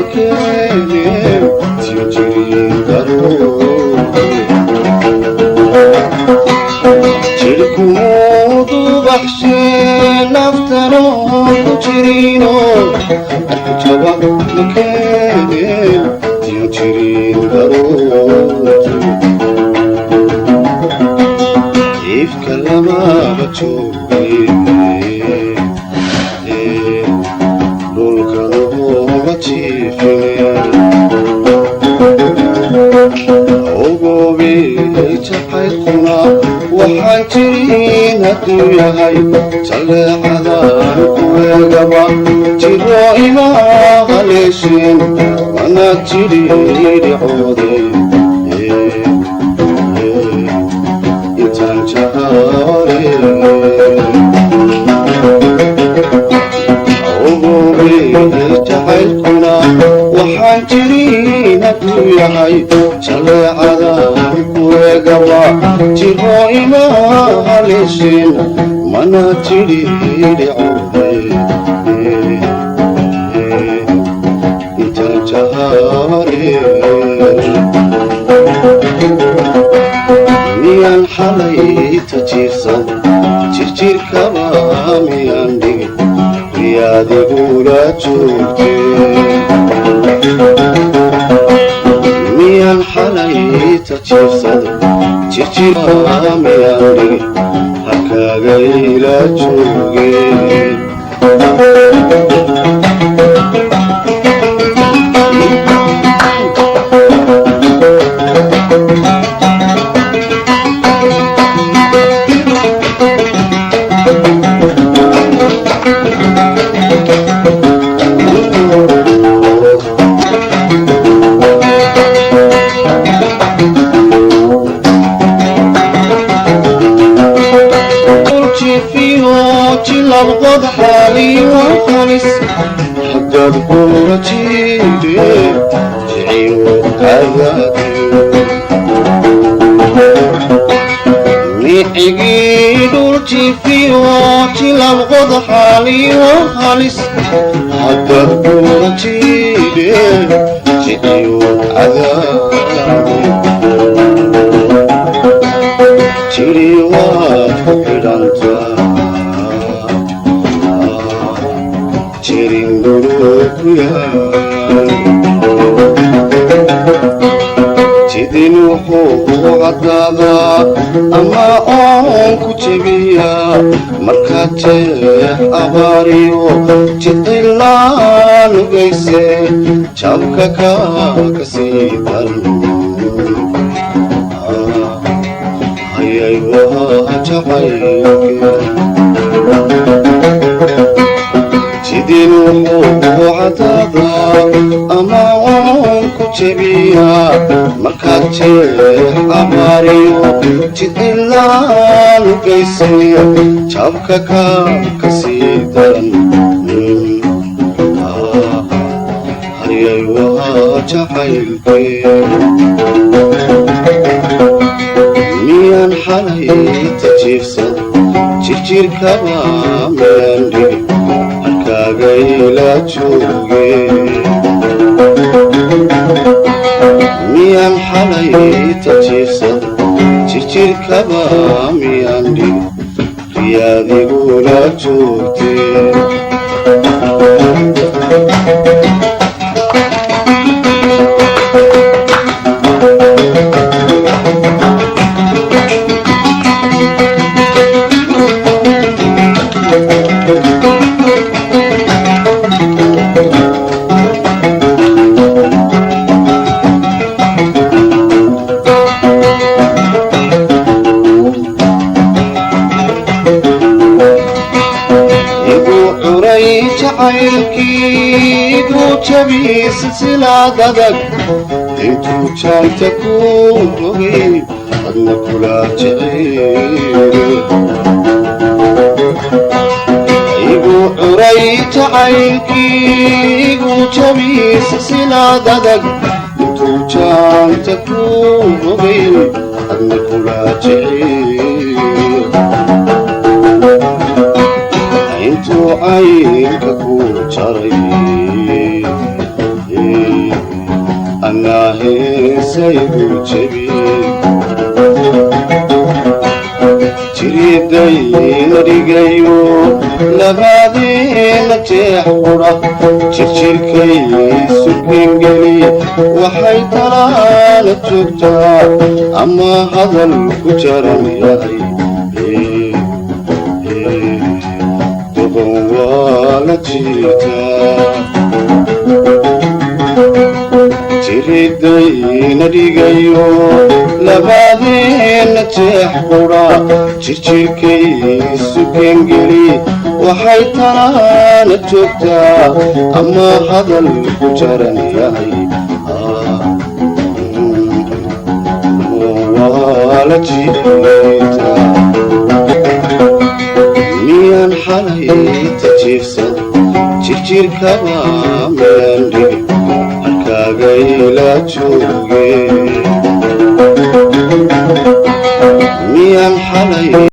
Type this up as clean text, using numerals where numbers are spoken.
مكان تجري ضروري تركمود بحشين افتروا كجرينو أكتبا مكان تجري ضروري كيف كلمة بتشوفي waxaan jirin hadduu yahay jaleecadaan kuweegaba jiro ima haleeshin mana jiridhicooday intaan jahare jacaylkuna waxaan jirin hadduu yahay jaleecadaan kuweegaba jiro ima haleeshin mana jiridhicooday intaan jahare miyaan xalay tajiirsan jirjirkaba miyaan dhigin riyaadigula joogtee miyaan xalay tajiirsada jirjirkaba miyaan dhigin halkaaga ila joogeen لبغض حالي وخلص حتى تكون تيجي تعيون حياتي ميحيقي دورتي في وقتي لبغض حالي وخلص حتى تكون تيجي تعيون عذابي تيري وافقد انت جدين وحو عدادا أما أنكو جبيا مركاتي أباريو جدلان وقيسي جابكا كسيدا هيا وجعيك جدين وحو عدادا أما أنكو جبيا مركاتي أباريو جدلان وقيسي جابكا كسيدا هيا وجعيك ميان حالي تجيفسد jirjirkaba miyaan dhigin halkaaga ila joogeen miyaan xalay tajiifsad jirjirkaba miyaan dhigin riyaadigula joogteen jacaylkiigu jabi silsilaadadag intuu jaanta ku rogay adna kula jecel igu curay jacaylkiigu jabi silsilaadadag intuu jaanta ku rogay adna kula jecel intuu caynka ku jaray naheesaygu jabi jiridayna dhigayo labadeena jeex qura jirjirkaysu gengeli waxay talaala joogtaa ama hadal ku jaran yahay doqon waa la jiitaa jiridayna dhigayo labadeena jeex qura jirjirkaysu gengeli waxay talaala joogtaa ama hadal ku jaran yahay waa la jiitaa miyaan xalay tajiifsan jirjirkaba miyaan dhigin halkaagayla jooge miyaan xalay